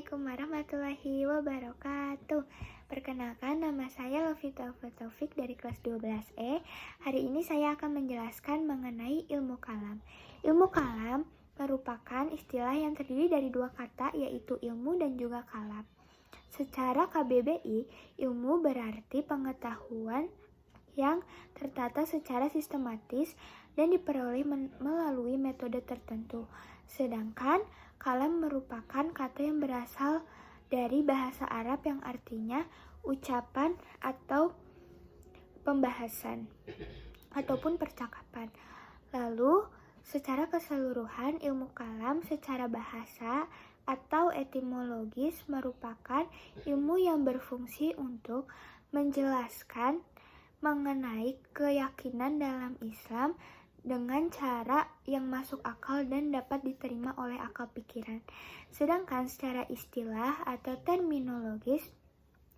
Assalamualaikum warahmatullahi wabarakatuh. Perkenalkan, nama saya Lovita Taufik dari kelas 12E. Hari ini saya akan menjelaskan mengenai ilmu kalam. Ilmu kalam merupakan istilah yang terdiri dari dua kata, yaitu ilmu dan juga kalam. Secara KBBI, ilmu berarti pengetahuan yang tertata secara sistematis dan diperoleh melalui metode tertentu. Sedangkan kalam merupakan kata yang berasal dari bahasa Arab yang artinya ucapan atau pembahasan ataupun percakapan. Lalu, secara keseluruhan ilmu kalam secara bahasa atau etimologis merupakan ilmu yang berfungsi untuk menjelaskan mengenai keyakinan dalam Islam dengan cara yang masuk akal dan dapat diterima oleh akal pikiran. Sedangkan secara istilah atau terminologis,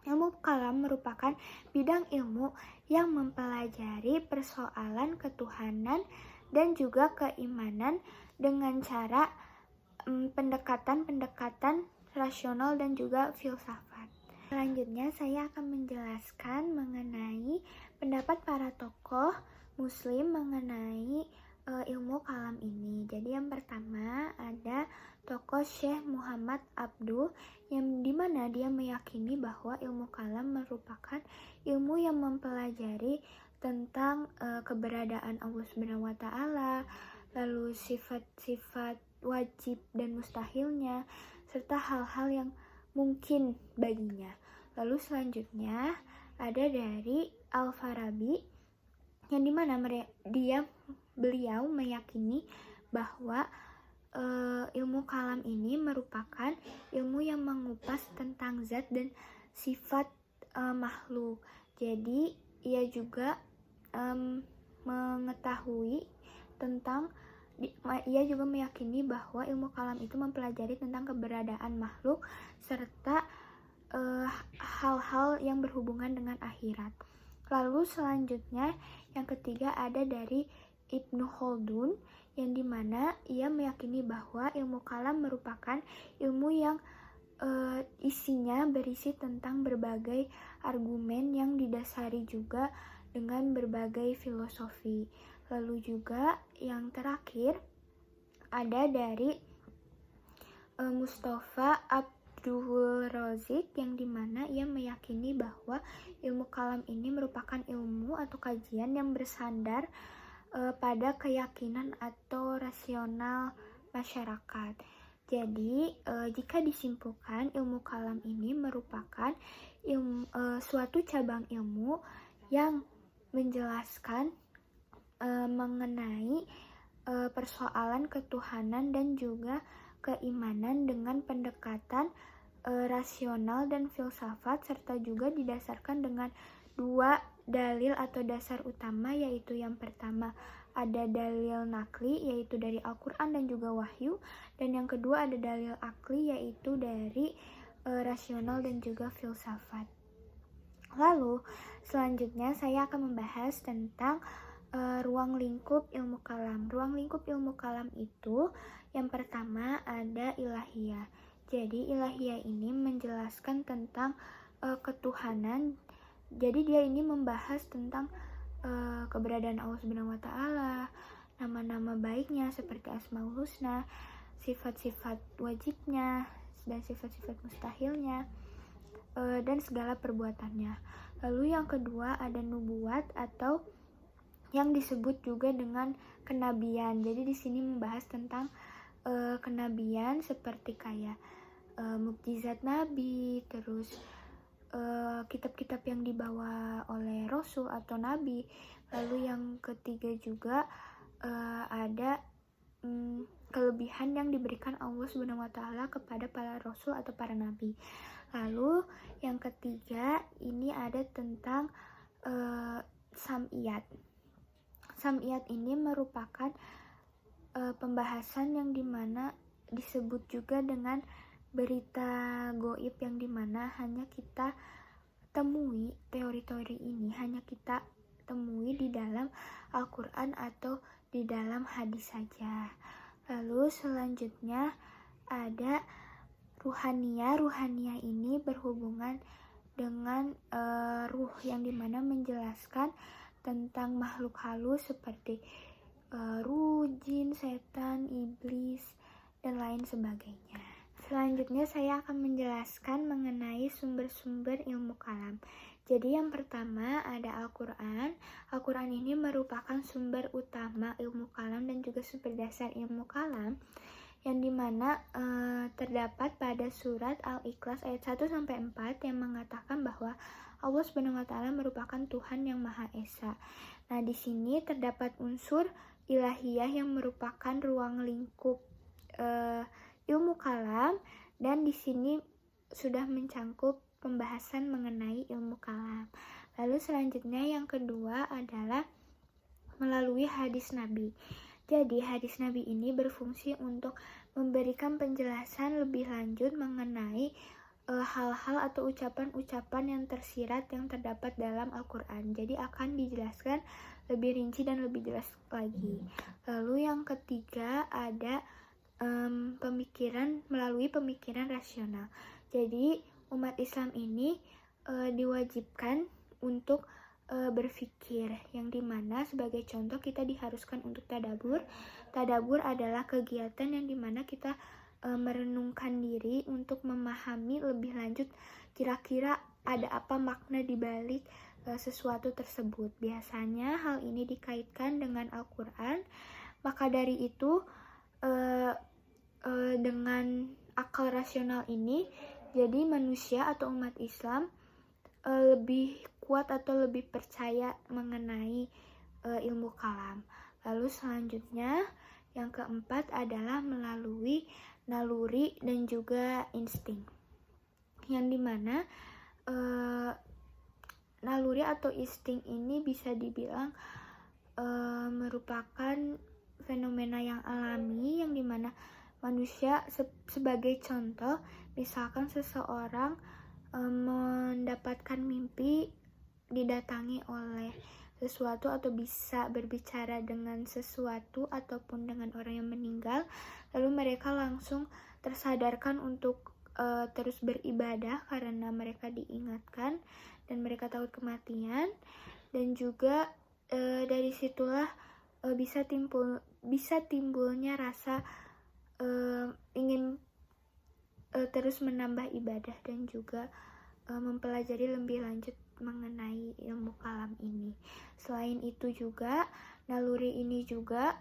ilmu kalam merupakan bidang ilmu yang mempelajari persoalan ketuhanan dan juga keimanan dengan cara pendekatan-pendekatan rasional dan juga filsafat. Selanjutnya saya akan menjelaskan mengenai pendapat para tokoh Muslim mengenai ilmu kalam ini. Jadi yang pertama ada tokoh Syekh Muhammad Abduh yang dimana dia meyakini bahwa ilmu kalam merupakan ilmu yang mempelajari tentang keberadaan Allah Subhanahu wa Ta'ala, lalu sifat-sifat wajib dan mustahilnya, serta hal-hal yang mungkin baginya. Lalu selanjutnya ada dari Al-Farabi yang dimana beliau meyakini bahwa ilmu kalam ini merupakan ilmu yang mengupas tentang zat dan sifat makhluk. Jadi ia juga mengetahui tentang ia juga meyakini bahwa ilmu kalam itu mempelajari tentang keberadaan makhluk serta hal-hal yang berhubungan dengan akhirat. Lalu selanjutnya yang ketiga ada dari Ibnu Khaldun yang dimana ia meyakini bahwa ilmu kalam merupakan ilmu yang isinya berisi tentang berbagai argumen yang didasari juga dengan berbagai filosofi. Lalu juga yang terakhir ada dari Mustafa Abdul Razik yang dimana ia meyakini bahwa ilmu kalam ini merupakan ilmu atau kajian yang bersandar pada keyakinan atau rasional masyarakat. Jadi jika disimpulkan, ilmu kalam ini merupakan suatu cabang ilmu yang menjelaskan mengenai persoalan ketuhanan dan juga keimanan dengan pendekatan rasional dan filsafat, serta juga didasarkan dengan dua dalil atau dasar utama, yaitu yang pertama ada dalil nakli yaitu dari Al-Quran dan juga wahyu, dan yang kedua ada dalil akli yaitu dari rasional dan juga filsafat. Lalu selanjutnya saya akan membahas tentang ruang lingkup ilmu kalam. Ruang lingkup ilmu kalam itu yang pertama ada ilahiyah. Jadi ilahiyah ini menjelaskan tentang ketuhanan. Jadi dia ini membahas tentang keberadaan Allah Subhanahu wa Ta'ala, nama-nama baiknya seperti Asmaul Husna, sifat-sifat wajibnya dan sifat-sifat mustahilnya, dan segala perbuatannya. Lalu yang kedua ada nubuat atau yang disebut juga dengan kenabian. Jadi di sini membahas tentang kenabian seperti kayak mukjizat nabi, terus kitab-kitab yang dibawa oleh rasul atau nabi. Lalu yang ketiga juga ada kelebihan yang diberikan Allah Subhanahu wa Ta'ala kepada para rasul atau para nabi. Lalu yang ketiga ini ada tentang sam'iyat. Sam'iyat ini merupakan pembahasan yang dimana disebut juga dengan berita goib, yang dimana hanya kita temui teori-teori ini hanya kita temui di dalam Al-Quran atau di dalam hadis saja. Lalu selanjutnya ada Ruhaniyah ini berhubungan dengan ruh, yang dimana menjelaskan tentang makhluk halus seperti ruh, jin, setan, iblis, dan lain sebagainya. Selanjutnya saya akan menjelaskan mengenai sumber-sumber ilmu kalam. Jadi yang pertama ada Al-Quran. Al-Quran ini merupakan sumber utama ilmu kalam dan juga sumber dasar ilmu kalam, yang dimana terdapat pada surat Al-Ikhlas ayat 1-4 yang mengatakan bahwa Allah SWT merupakan Tuhan yang Maha Esa. Nah, di sini terdapat unsur ilahiyah yang merupakan ruang lingkup ilmu kalam, dan di sini sudah mencangkup pembahasan mengenai ilmu kalam. Lalu selanjutnya yang kedua adalah melalui hadis Nabi. Jadi hadis Nabi ini berfungsi untuk memberikan penjelasan lebih lanjut mengenai hal-hal atau ucapan-ucapan yang tersirat yang terdapat dalam Al-Quran. Jadi akan dijelaskan lebih rinci dan lebih jelas lagi. Lalu yang ketiga ada pemikiran melalui pemikiran rasional. Jadi umat Islam ini diwajibkan untuk berpikir, yang dimana sebagai contoh kita diharuskan untuk tadabur. Tadabur adalah kegiatan yang dimana kita merenungkan diri untuk memahami lebih lanjut kira-kira ada apa makna dibalik sesuatu tersebut. Biasanya hal ini dikaitkan dengan Al-Quran. Maka dari itu dengan akal rasional ini, jadi manusia atau umat Islam lebih kuat atau lebih percaya mengenai ilmu kalam. Lalu selanjutnya yang keempat adalah melalui naluri dan juga insting, yang dimana naluri atau insting ini bisa dibilang merupakan fenomena yang alami, yang dimana manusia sebagai contoh, misalkan seseorang mendapatkan mimpi didatangi oleh sesuatu atau bisa berbicara dengan sesuatu ataupun dengan orang yang meninggal, lalu mereka langsung tersadarkan untuk terus beribadah karena mereka diingatkan dan mereka takut kematian, dan juga dari situlah bisa timbulnya rasa ingin terus menambah ibadah dan juga mempelajari lebih lanjut mengenai ilmu kalam ini. Selain itu juga naluri ini juga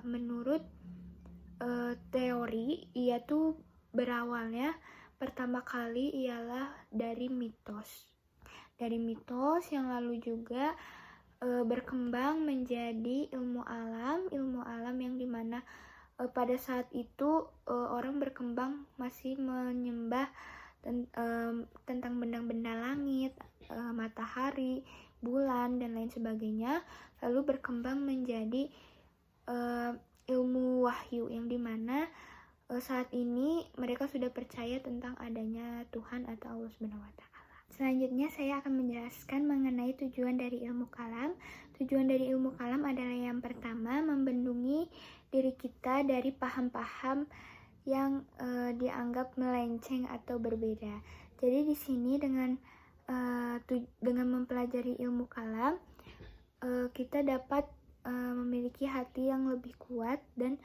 menurut teori yaitu berawalnya pertama kali ialah dari mitos. Dari mitos yang lalu juga berkembang menjadi ilmu alam yang dimana pada saat itu orang berkembang masih menyembah tentang benda-benda langit, matahari, bulan, dan lain sebagainya. Lalu berkembang menjadi ilmu wahyu, yang dimana saat ini mereka sudah percaya tentang adanya Tuhan atau Allah SWT. Selanjutnya saya akan menjelaskan mengenai tujuan dari ilmu kalam. Tujuan dari ilmu kalam adalah yang pertama, membendungi diri kita dari paham-paham yang dianggap melenceng atau berbeda. Jadi di sini dengan mempelajari ilmu kalam, kita dapat memiliki hati yang lebih kuat dan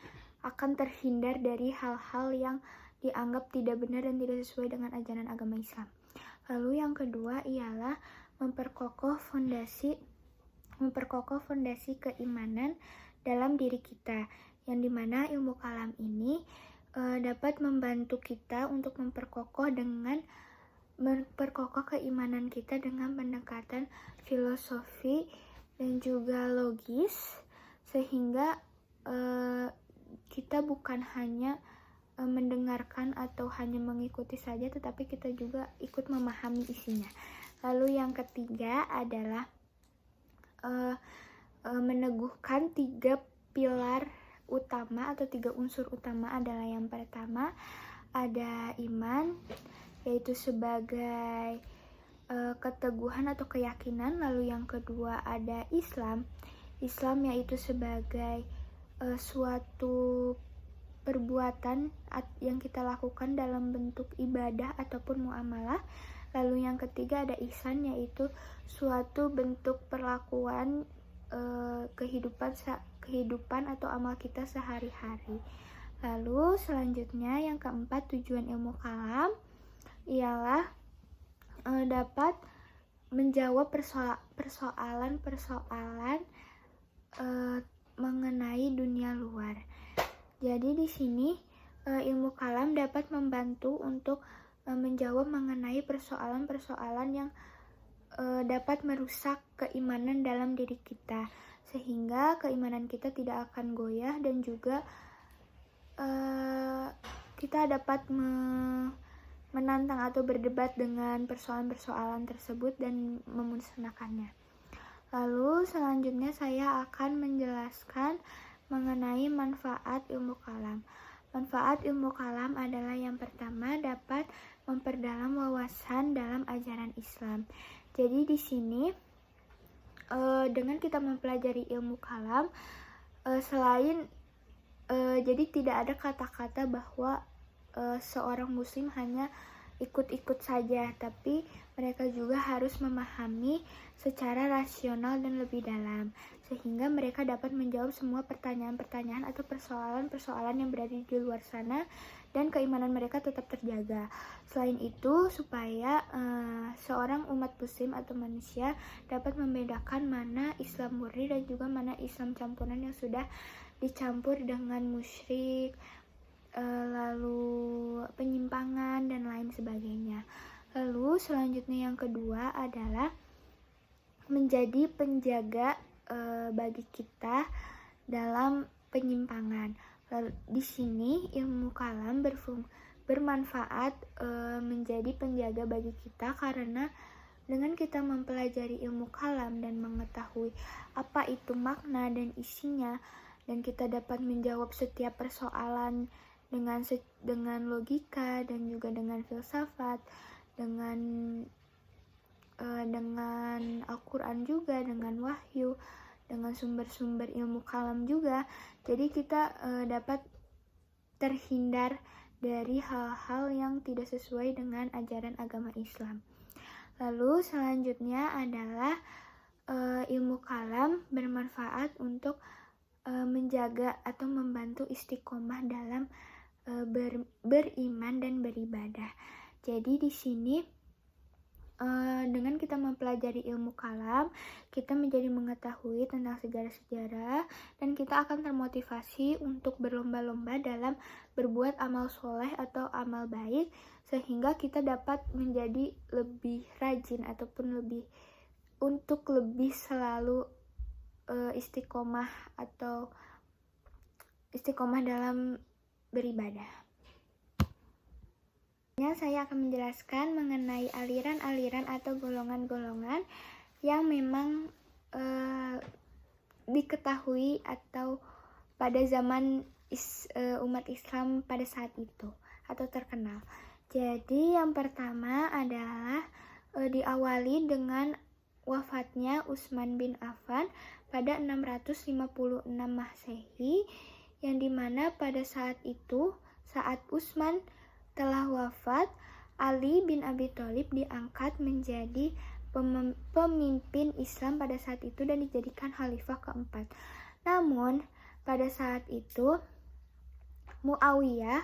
akan terhindar dari hal-hal yang dianggap tidak benar dan tidak sesuai dengan ajaran agama Islam. Lalu yang kedua ialah memperkokoh fondasi keimanan dalam diri kita, yang dimana ilmu kalam ini dapat membantu kita untuk memperkokoh keimanan kita dengan pendekatan filosofi dan juga logis, sehingga kita bukan hanya mendengarkan atau hanya mengikuti saja, tetapi kita juga ikut memahami isinya. Lalu yang ketiga adalah meneguhkan 3 pilar utama atau 3 unsur utama. Adalah yang pertama ada iman, yaitu sebagai keteguhan atau keyakinan. Lalu yang kedua ada Islam yaitu sebagai suatu perbuatan yang kita lakukan dalam bentuk ibadah ataupun muamalah. Lalu yang ketiga ada ihsan, yaitu suatu bentuk perlakuan kehidupan atau amal kita sehari-hari. Lalu selanjutnya yang keempat, tujuan ilmu kalam ialah dapat menjawab persoalan-persoalan mengenai dunia luar. Jadi di sini ilmu kalam dapat membantu untuk menjawab mengenai persoalan-persoalan yang dapat merusak keimanan dalam diri kita, sehingga keimanan kita tidak akan goyah, dan juga kita dapat menantang atau berdebat dengan persoalan-persoalan tersebut dan memusnahkannya. Lalu selanjutnya saya akan menjelaskan mengenai manfaat ilmu kalam. Manfaat ilmu kalam adalah yang pertama, dapat memperdalam wawasan dalam ajaran Islam. Jadi di sini dengan kita mempelajari ilmu kalam, selain jadi tidak ada kata-kata bahwa seorang muslim hanya ikut-ikut saja, tapi mereka juga harus memahami secara rasional dan lebih dalam, sehingga mereka dapat menjawab semua pertanyaan-pertanyaan atau persoalan-persoalan yang berada di luar sana, dan keimanan mereka tetap terjaga. Selain itu, supaya seorang umat muslim atau manusia dapat membedakan mana Islam murni dan juga mana Islam campuran yang sudah dicampur dengan musyrik, lalu penyimpangan dan lain sebagainya. Lalu selanjutnya yang kedua adalah menjadi penjaga bagi kita dalam penyimpangan. Lalu di sini ilmu kalam bermanfaat menjadi penjaga bagi kita, karena dengan kita mempelajari ilmu kalam dan mengetahui apa itu makna dan isinya, dan kita dapat menjawab setiap persoalan dengan logika dan juga dengan filsafat, dengan Al-Quran juga, dengan wahyu, dengan sumber-sumber ilmu kalam juga. Jadi kita dapat terhindar dari hal-hal yang tidak sesuai dengan ajaran agama Islam. Lalu selanjutnya adalah ilmu kalam bermanfaat untuk menjaga atau membantu istiqomah dalam beriman dan beribadah. Jadi di sini dengan kita mempelajari ilmu kalam, kita menjadi mengetahui tentang sejarah-sejarah, dan kita akan termotivasi untuk berlomba-lomba dalam berbuat amal soleh atau amal baik, sehingga kita dapat menjadi lebih rajin ataupun lebih selalu istiqomah dalam beribadah. Saya akan menjelaskan mengenai aliran-aliran atau golongan-golongan yang memang diketahui atau pada zaman umat Islam pada saat itu atau terkenal. Jadi yang pertama adalah diawali dengan wafatnya Utsman bin Affan pada 656 Masehi, yang dimana pada saat itu, saat Utsman telah wafat, Ali bin Abi Thalib diangkat menjadi pemimpin Islam pada saat itu dan dijadikan khalifah keempat. Namun pada saat itu Muawiyah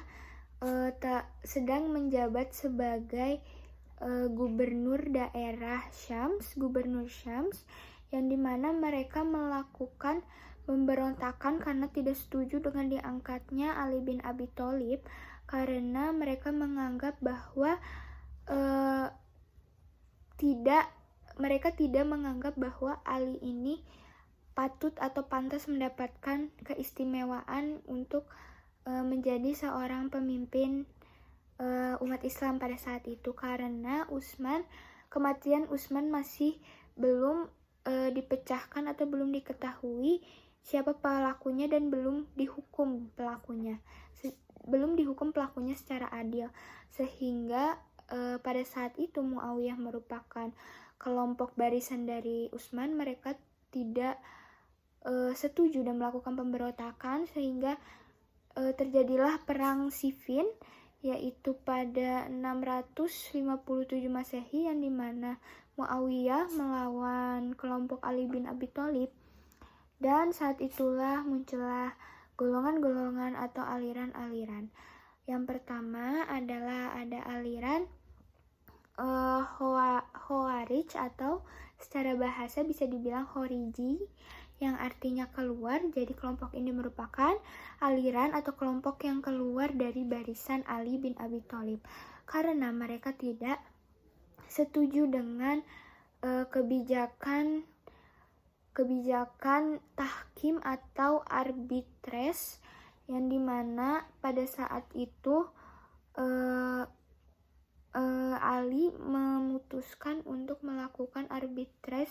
sedang menjabat sebagai gubernur daerah gubernur Syams, yang dimana mereka melakukan pemberontakan karena tidak setuju dengan diangkatnya Ali bin Abi Thalib, karena mereka menganggap bahwa mereka tidak menganggap bahwa Ali ini patut atau pantas mendapatkan keistimewaan untuk menjadi seorang pemimpin umat Islam pada saat itu, karena kematian Utsman masih belum dipecahkan atau belum diketahui siapa pelakunya, dan belum dihukum pelakunya secara adil, sehingga pada saat itu Muawiyah merupakan kelompok barisan dari Utsman. Mereka tidak setuju dan melakukan pemberontakan, sehingga terjadilah perang Siffin, yaitu pada 657 Masehi, yang dimana Muawiyah melawan kelompok Ali bin Abi Thalib. Dan saat itulah muncullah golongan-golongan atau aliran-aliran. Yang pertama adalah ada aliran Khawarij, atau secara bahasa bisa dibilang Khariji, yang artinya keluar. Jadi kelompok ini merupakan aliran atau kelompok yang keluar dari barisan Ali bin Abi Thalib karena mereka tidak setuju dengan kebijakan tahkim atau arbitres, yang dimana pada saat itu Ali memutuskan untuk melakukan arbitres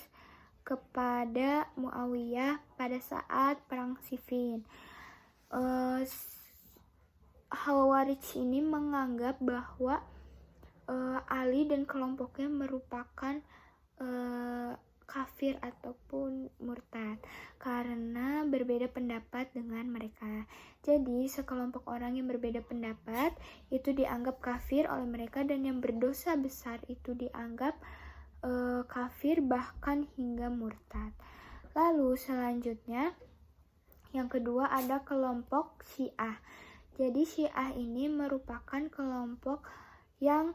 kepada Muawiyah pada saat perang Siffin. Khawarij ini menganggap bahwa Ali dan kelompoknya merupakan kafir ataupun murtad karena berbeda pendapat dengan mereka. Jadi sekelompok orang yang berbeda pendapat itu dianggap kafir oleh mereka, dan yang berdosa besar itu dianggap kafir bahkan hingga murtad. Lalu selanjutnya yang kedua ada kelompok Syiah. Jadi Syiah ini merupakan kelompok yang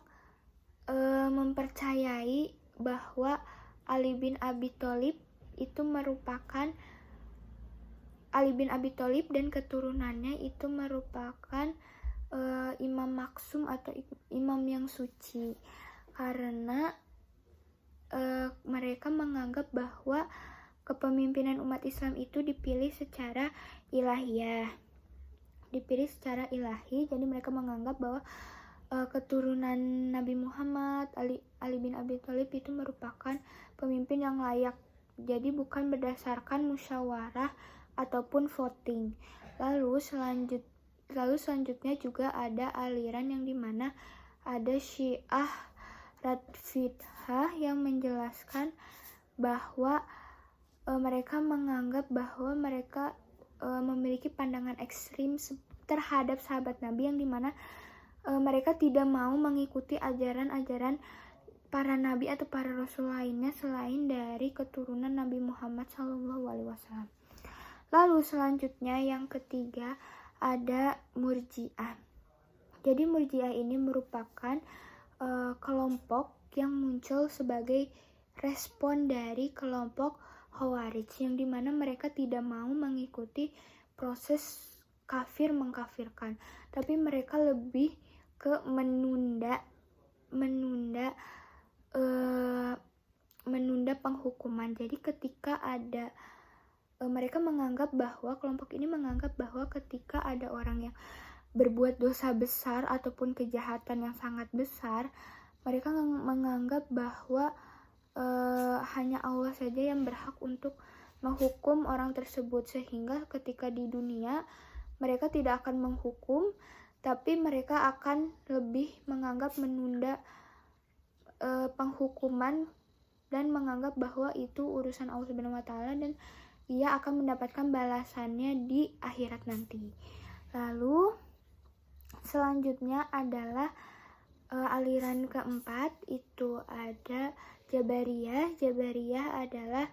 mempercayai bahwa Ali bin Abi Thalib itu merupakan Ali bin Abi Thalib dan keturunannya itu merupakan imam maksum atau imam yang suci, karena mereka menganggap bahwa kepemimpinan umat Islam itu dipilih secara ilahi. Jadi mereka menganggap bahwa keturunan Nabi Muhammad, Ali bin Abi Thalib itu merupakan pemimpin yang layak. Jadi bukan berdasarkan musyawarah ataupun voting. Lalu selanjutnya juga ada aliran yang dimana ada Syiah Rafidhah yang menjelaskan bahwa mereka menganggap bahwa mereka memiliki pandangan ekstrim terhadap sahabat Nabi, yang dimana mereka tidak mau mengikuti ajaran-ajaran para nabi atau para rasul lainnya selain dari keturunan Nabi Muhammad SAW. Lalu selanjutnya yang ketiga ada Murji'ah. Jadi Murji'ah ini merupakan kelompok yang muncul sebagai respon dari kelompok Khawarij, yang dimana mereka tidak mau mengikuti proses kafir mengkafirkan, tapi mereka lebih ke menunda penghukuman. Jadi ketika ada mereka menganggap bahwa kelompok ini menganggap bahwa ketika ada orang yang berbuat dosa besar ataupun kejahatan yang sangat besar, mereka menganggap bahwa hanya Allah saja yang berhak untuk menghukum orang tersebut, sehingga ketika di dunia mereka tidak akan menghukum, tapi mereka akan lebih menganggap menunda penghukuman dan menganggap bahwa itu urusan Allah Subhanahu wa taala dan ia akan mendapatkan balasannya di akhirat nanti. Lalu selanjutnya adalah aliran keempat, itu ada Jabariyah. Jabariyah adalah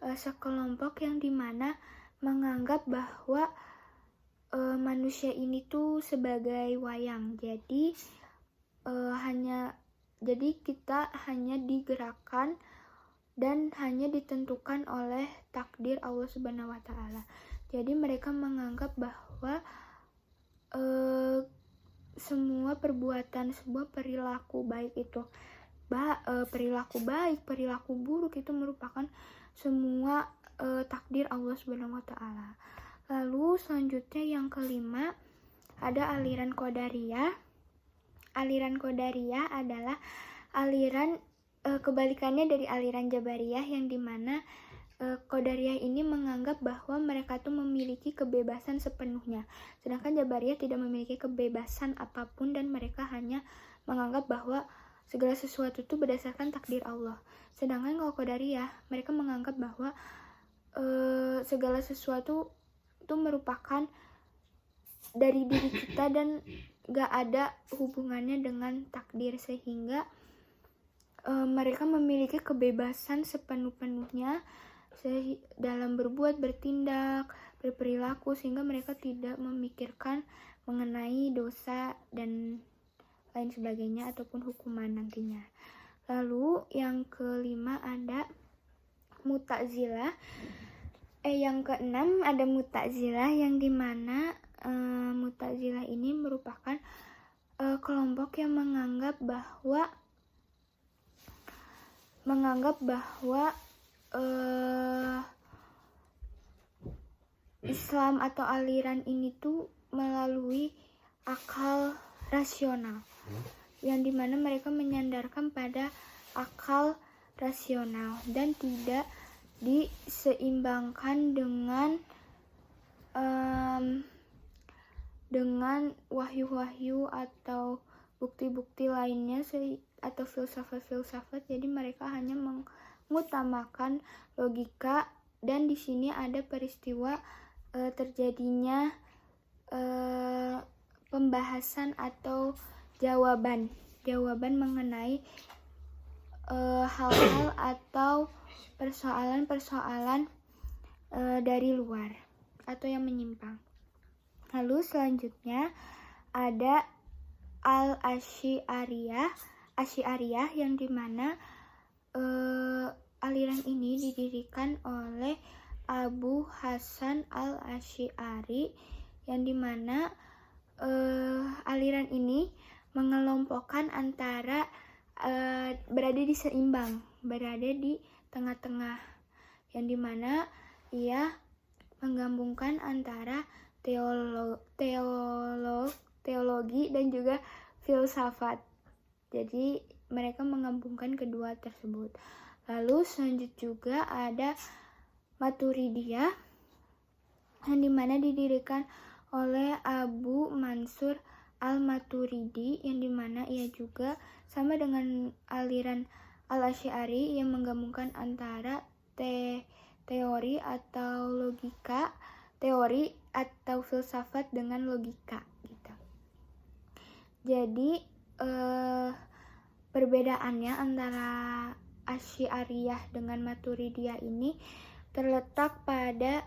sekelompok yang dimana menganggap bahwa manusia ini tuh sebagai wayang. Jadi kita hanya digerakkan dan hanya ditentukan oleh takdir Allah Subhanahu wa taala. Jadi mereka menganggap bahwa semua perbuatan, sebuah perilaku baik itu perilaku baik, perilaku buruk itu merupakan semua takdir Allah Subhanahu wa taala. Lalu selanjutnya yang kelima ada aliran Qadariyah. Aliran Qadariyah adalah aliran kebalikannya dari aliran Jabariyah, yang dimana Qadariyah ini menganggap bahwa mereka tuh memiliki kebebasan sepenuhnya, sedangkan Jabariyah tidak memiliki kebebasan apapun dan mereka hanya menganggap bahwa segala sesuatu itu berdasarkan takdir Allah. Sedangkan kalau Qadariyah, mereka menganggap bahwa segala sesuatu itu merupakan dari diri kita dan gak ada hubungannya dengan takdir, sehingga mereka memiliki kebebasan sepenuh-penuhnya dalam berbuat, bertindak, berperilaku, sehingga mereka tidak memikirkan mengenai dosa dan lain sebagainya ataupun hukuman nantinya. Lalu yang kelima ada Mu'tazilah. Yang keenam ada Mu'tazilah, yang dimana Mu'tazilah ini merupakan kelompok yang menganggap bahwa Islam atau aliran ini tuh melalui akal rasional, yang dimana mereka menyandarkan pada akal rasional dan tidak diseimbangkan dengan wahyu-wahyu atau bukti-bukti lainnya atau filsafat-filsafat. Jadi mereka hanya mengutamakan logika, dan di sini ada peristiwa terjadinya pembahasan atau jawaban mengenai hal-hal atau persoalan-persoalan dari luar atau yang menyimpang. Lalu selanjutnya ada Asy'ariyah, yang dimana aliran ini didirikan oleh Abu Hasan al-Asy'ari, yang dimana aliran ini mengelompokkan antara berada di tengah-tengah, yang dimana ia menggabungkan antara teologi dan juga filsafat. Jadi mereka menggabungkan kedua tersebut. Lalu selanjutnya juga ada Maturidiyah, yang dimana didirikan oleh Abu Mansur al-Maturidi, yang dimana ia juga sama dengan aliran al-Asy'ari yang menggabungkan antara teori atau filsafat dengan logika gitu. Jadi perbedaannya antara Asy'ariyah dengan Maturidiyah ini terletak pada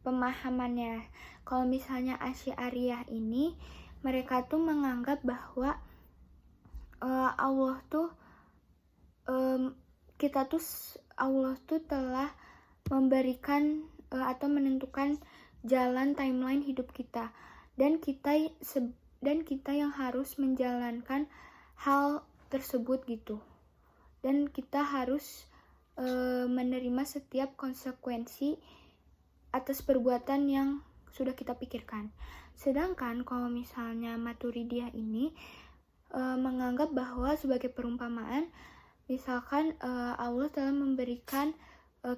pemahamannya. Kalau misalnya Asy'ariyah ini, mereka tuh menganggap bahwa Allah tuh telah memberikan atau menentukan jalan timeline hidup kita, dan kita yang harus menjalankan hal tersebut gitu, dan kita harus menerima setiap konsekuensi atas perbuatan yang sudah kita pikirkan. Sedangkan kalau misalnya Maturidiyah ini menganggap bahwa sebagai perumpamaan, misalkan Allah telah memberikan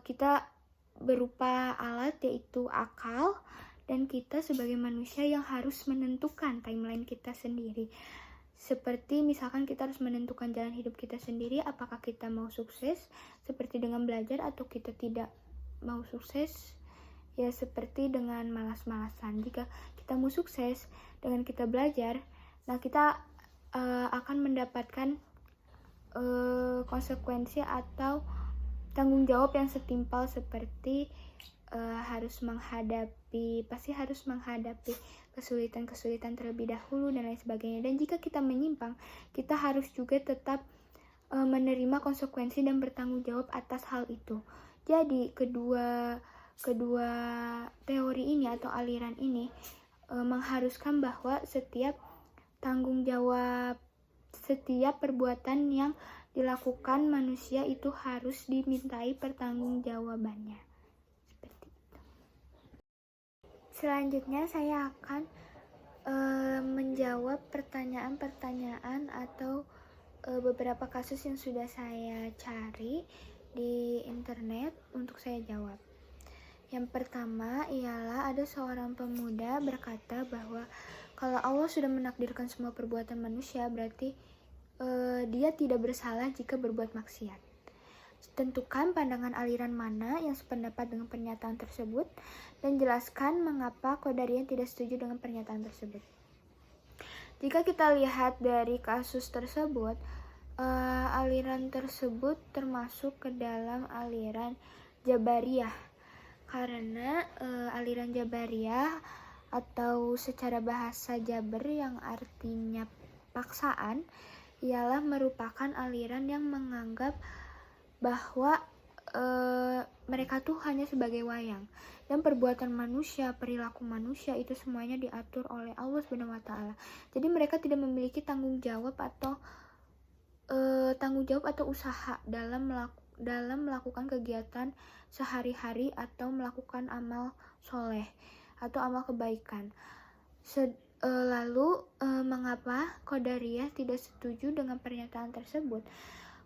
kita berupa alat, yaitu akal, dan kita sebagai manusia yang harus menentukan timeline kita sendiri. Seperti misalkan kita harus menentukan jalan hidup kita sendiri, apakah kita mau sukses seperti dengan belajar atau kita tidak mau sukses ya seperti dengan malas-malasan. Jika kita mau sukses dengan kita belajar, nah kita akan mendapatkan konsekuensi atau tanggung jawab yang setimpal, seperti pasti harus menghadapi kesulitan-kesulitan terlebih dahulu dan lain sebagainya. Dan jika kita menyimpang, kita harus juga tetap menerima konsekuensi dan bertanggung jawab atas hal itu. Jadi kedua teori ini atau aliran ini mengharuskan bahwa setiap tanggung jawab, setiap perbuatan yang dilakukan manusia itu harus dimintai pertanggungjawabannya. Seperti itu. Selanjutnya saya akan menjawab pertanyaan-pertanyaan atau beberapa kasus yang sudah saya cari di internet untuk saya jawab. Yang pertama ialah ada seorang pemuda berkata bahwa kalau Allah sudah menakdirkan semua perbuatan manusia, berarti dia tidak bersalah jika berbuat maksiat. Tentukan pandangan aliran mana yang sependapat dengan pernyataan tersebut dan jelaskan mengapa Qadariyah tidak setuju dengan pernyataan tersebut. Jika kita lihat dari kasus tersebut, aliran tersebut termasuk ke dalam aliran Jabariyah, karena aliran Jabariyah atau secara bahasa Jabar yang artinya paksaan ialah merupakan aliran yang menganggap bahwa mereka tuh hanya sebagai wayang, dan perbuatan manusia, perilaku manusia itu semuanya diatur oleh Allah Subhanahu wa taala. Jadi mereka tidak memiliki tanggung jawab atau usaha dalam melakukan kegiatan sehari-hari atau melakukan amal soleh atau amal kebaikan. Lalu mengapa Qadariyah tidak setuju dengan pernyataan tersebut?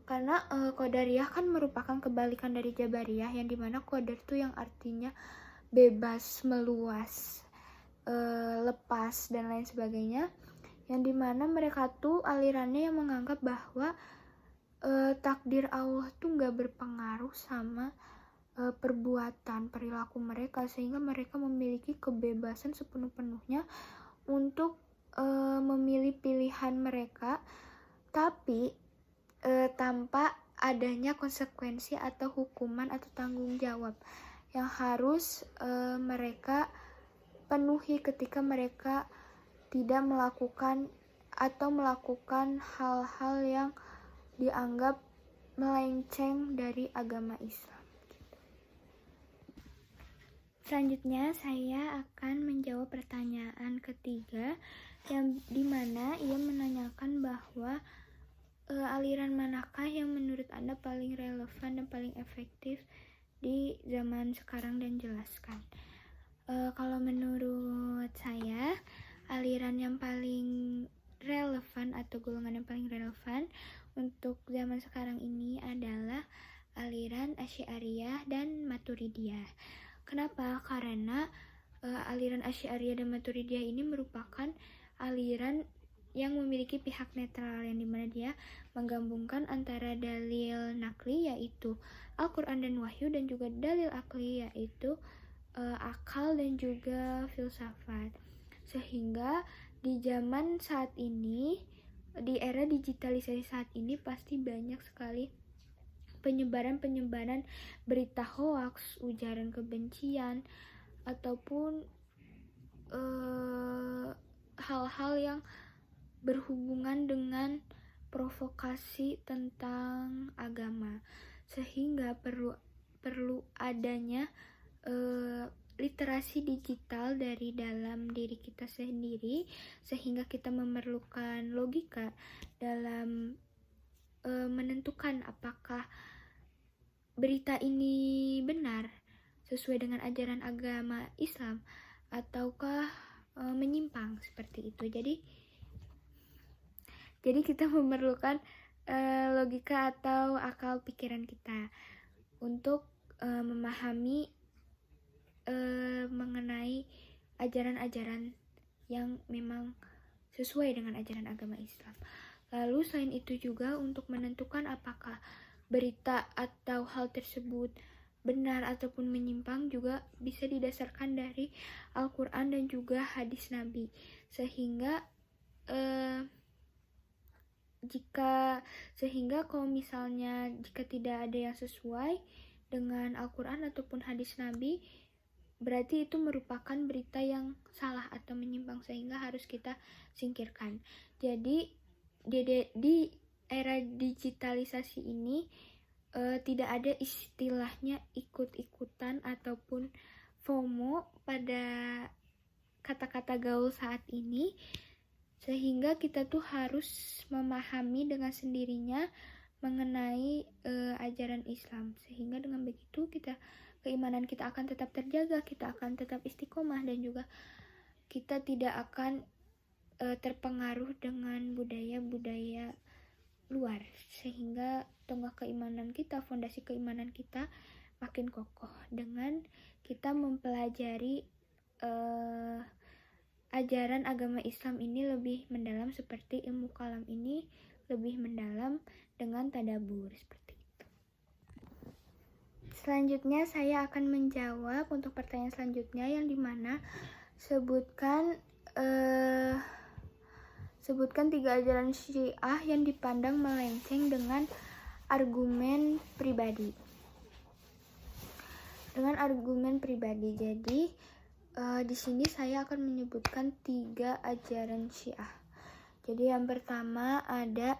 Karena Qadariyah kan merupakan kebalikan dari Jabariyah, yang dimana Qadar itu yang artinya bebas, meluas, lepas dan lain sebagainya, yang dimana mereka tuh alirannya yang menganggap bahwa takdir Allah tuh gak berpengaruh sama perbuatan, perilaku mereka, sehingga mereka memiliki kebebasan sepenuh-penuhnya untuk memilih pilihan mereka, tapi tanpa adanya konsekuensi atau hukuman atau tanggung jawab yang harus mereka penuhi ketika mereka tidak melakukan atau melakukan hal-hal yang dianggap melenceng dari agama Islam. Selanjutnya saya akan menjawab pertanyaan ketiga, yang dimana ia menanyakan bahwa aliran manakah yang menurut Anda paling relevan dan paling efektif di zaman sekarang, dan jelaskan. Kalau menurut saya, aliran yang paling relevan atau golongan yang paling relevan untuk zaman sekarang ini adalah aliran Asy'ariyah dan Maturidiyah. Kenapa? Karena aliran Asy'ariyah dan Maturidiyah ini merupakan aliran yang memiliki pihak netral, yang dimana dia menggabungkan antara dalil nakli yaitu Al-Quran dan Wahyu, dan juga dalil akli yaitu akal dan juga filsafat. Sehingga di zaman saat ini, di era digitalisasi saat ini, pasti banyak sekali penyebaran berita hoaks, ujaran kebencian, ataupun hal-hal yang berhubungan dengan provokasi tentang agama, sehingga perlu adanya literasi digital dari dalam diri kita sendiri, sehingga kita memerlukan logika dalam menentukan apakah berita ini benar sesuai dengan ajaran agama Islam ataukah menyimpang seperti itu. Jadi kita memerlukan logika atau akal pikiran kita untuk memahami mengenai ajaran-ajaran yang memang sesuai dengan ajaran agama Islam. Lalu selain itu juga untuk menentukan apakah berita atau hal tersebut benar ataupun menyimpang juga bisa didasarkan dari Al-Quran dan juga hadis Nabi. Sehingga kalau misalnya jika tidak ada yang sesuai dengan Al-Quran ataupun hadis Nabi, berarti itu merupakan berita yang salah atau menyimpang, sehingga harus kita singkirkan. Jadi di era digitalisasi ini tidak ada istilahnya ikut-ikutan ataupun FOMO pada kata-kata gaul saat ini, sehingga kita tuh harus memahami dengan sendirinya mengenai ajaran Islam, sehingga dengan begitu keimanan kita akan tetap terjaga, kita akan tetap istiqomah, dan juga kita tidak akan terpengaruh dengan budaya-budaya luar, sehingga tonggak keimanan kita, fondasi keimanan kita makin kokoh dengan kita mempelajari ajaran agama Islam ini lebih mendalam, seperti ilmu kalam ini lebih mendalam dengan tadabbur seperti itu. Selanjutnya saya akan menjawab untuk pertanyaan selanjutnya yang dimana sebutkan 3 ajaran Syiah yang dipandang melenceng dengan argumen pribadi. Jadi di sini saya akan menyebutkan 3 ajaran Syiah. Jadi yang pertama ada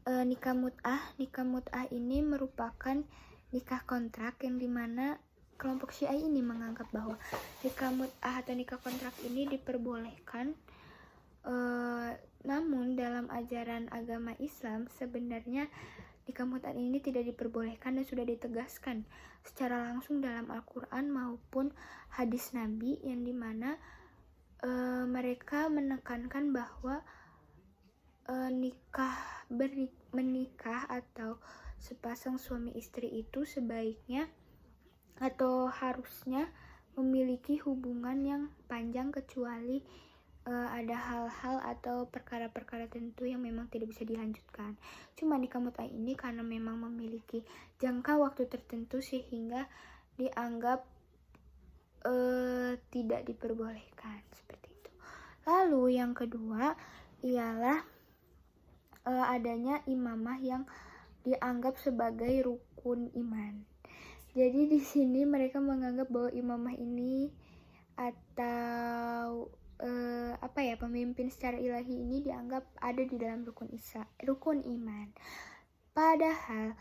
nikah mut'ah. Nikah mut'ah ini merupakan nikah kontrak yang dimana kelompok Syiah ini menganggap bahwa nikah mut'ah atau nikah kontrak ini diperbolehkan. Namun dalam ajaran agama Islam sebenarnya nikah mut'ah ini tidak diperbolehkan dan sudah ditegaskan secara langsung dalam Al-Quran maupun hadis Nabi, yang dimana mereka menekankan bahwa menikah atau sepasang suami istri itu sebaiknya atau harusnya memiliki hubungan yang panjang kecuali ada hal-hal atau perkara-perkara tertentu yang memang tidak bisa dilanjutkan. Cuma nikah mut'ah ini karena memang memiliki jangka waktu tertentu sehingga dianggap tidak diperbolehkan seperti itu. Lalu yang kedua ialah adanya imamah yang dianggap sebagai rukun iman. Jadi di sini mereka menganggap bahwa imamah ini atau pemimpin secara ilahi ini dianggap ada di dalam rukun iman. Padahal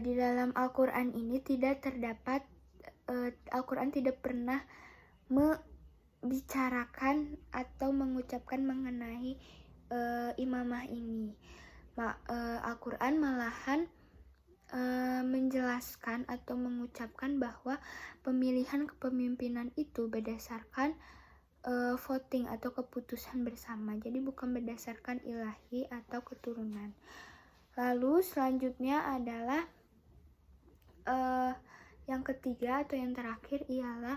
di dalam Al-Quran ini tidak terdapat, Al-Quran tidak pernah membicarakan atau mengucapkan mengenai imamah ini. Al-Quran malahan menjelaskan atau mengucapkan bahwa pemilihan kepemimpinan itu berdasarkan voting atau keputusan bersama, jadi bukan berdasarkan ilahi atau keturunan. Lalu selanjutnya adalah yang ketiga atau yang terakhir ialah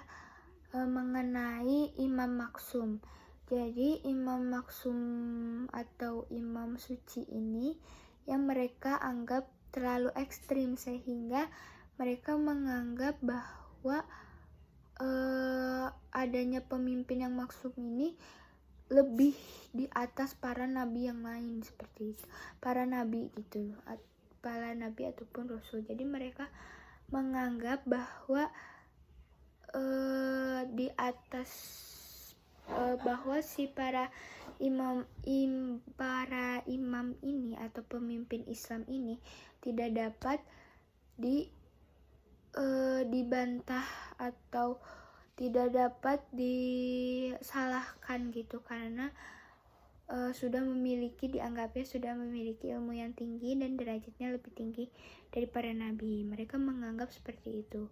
mengenai imam maksum. Jadi imam maksum atau imam suci ini yang mereka anggap terlalu ekstrim sehingga mereka menganggap bahwa adanya pemimpin yang maksum ini lebih di atas para nabi yang lain seperti itu. Para nabi ataupun rasul. Jadi mereka menganggap bahwa di atas bahwa si para imam ini atau pemimpin Islam ini tidak dapat dibantah atau tidak dapat disalahkan gitu, karena dianggapnya sudah memiliki ilmu yang tinggi dan derajatnya lebih tinggi dari para nabi. Mereka menganggap seperti itu.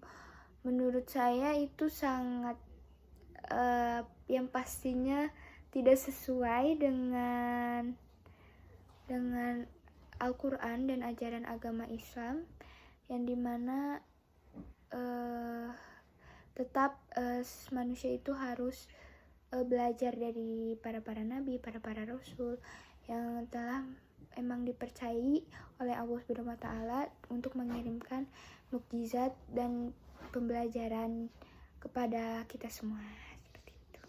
Menurut saya itu sangat yang pastinya tidak sesuai dengan Al-Quran dan ajaran agama Islam, yang dimana tetap manusia itu harus belajar dari para nabi, para rasul yang telah emang dipercayai oleh Allah Subhanahu wa Ta'ala untuk mengirimkan mukjizat dan pembelajaran kepada kita semua. Seperti itu.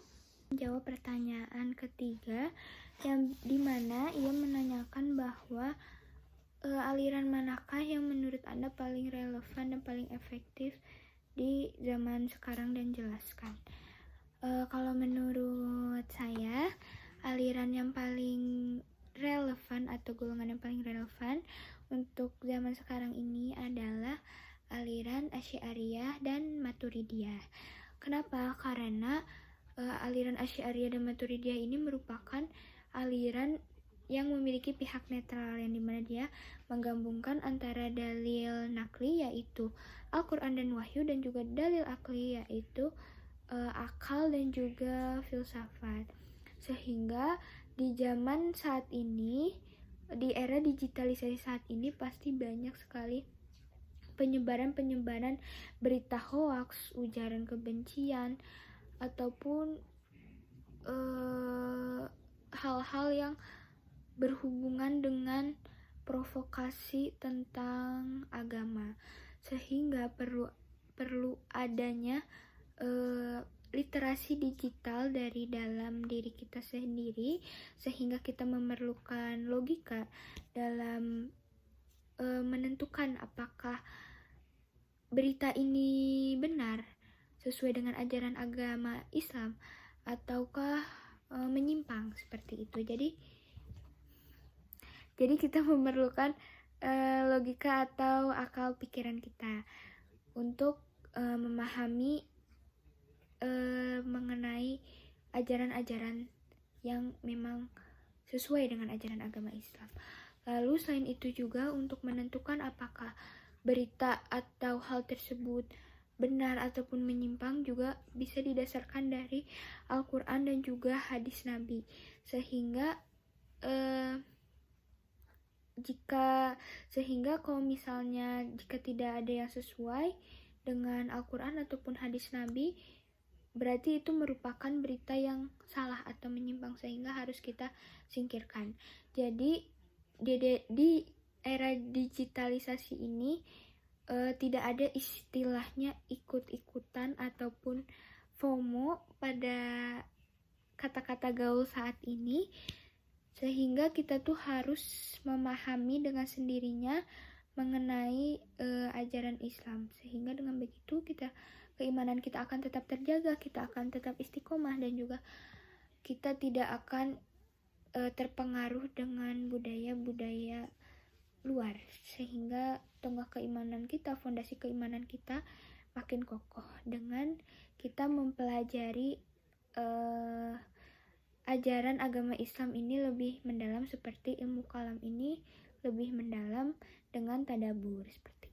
Jawab pertanyaan ketiga yang dimana ia menanyakan bahwa aliran manakah yang menurut Anda paling relevan dan paling efektif di zaman sekarang, dan jelaskan. Kalau menurut saya, aliran yang paling relevan atau golongan yang paling relevan untuk zaman sekarang ini adalah aliran Asy'ariyah dan Maturidiyah. Kenapa? Karena aliran Asy'ariyah dan Maturidiyah ini merupakan aliran yang memiliki pihak netral, yang dimana dia menggabungkan antara dalil nakli yaitu Al-Quran dan Wahyu, dan juga dalil akli yaitu akal dan juga filsafat. Sehingga di zaman saat ini, di era digitalisasi saat ini, pasti banyak sekali penyebaran berita hoaks, ujaran kebencian, ataupun hal-hal yang berhubungan dengan provokasi tentang agama. sehingga perlu adanya literasi digital dari dalam diri kita sendiri, sehingga kita memerlukan logika dalam menentukan apakah berita ini benar sesuai dengan ajaran agama Islam ataukah menyimpang seperti itu. Jadi kita memerlukan logika atau akal pikiran kita untuk memahami mengenai ajaran-ajaran yang memang sesuai dengan ajaran agama Islam. Lalu selain itu juga untuk menentukan apakah berita atau hal tersebut benar ataupun menyimpang juga bisa didasarkan dari Al-Quran dan juga hadis Nabi. Sehingga kalau misalnya jika tidak ada yang sesuai dengan Al-Quran ataupun hadis Nabi, berarti itu merupakan berita yang salah atau menyimpang, sehingga harus kita singkirkan. Jadi di era digitalisasi ini tidak ada istilahnya ikut-ikutan ataupun FOMO pada kata-kata gaul saat ini, sehingga kita tuh harus memahami dengan sendirinya mengenai ajaran Islam, sehingga dengan begitu keimanan kita akan tetap terjaga, kita akan tetap istiqomah, dan juga kita tidak akan terpengaruh dengan budaya-budaya luar, sehingga tonggak keimanan kita, fondasi keimanan kita makin kokoh dengan kita mempelajari ajaran agama Islam ini lebih mendalam, seperti ilmu kalam ini lebih mendalam dengan tadabbur seperti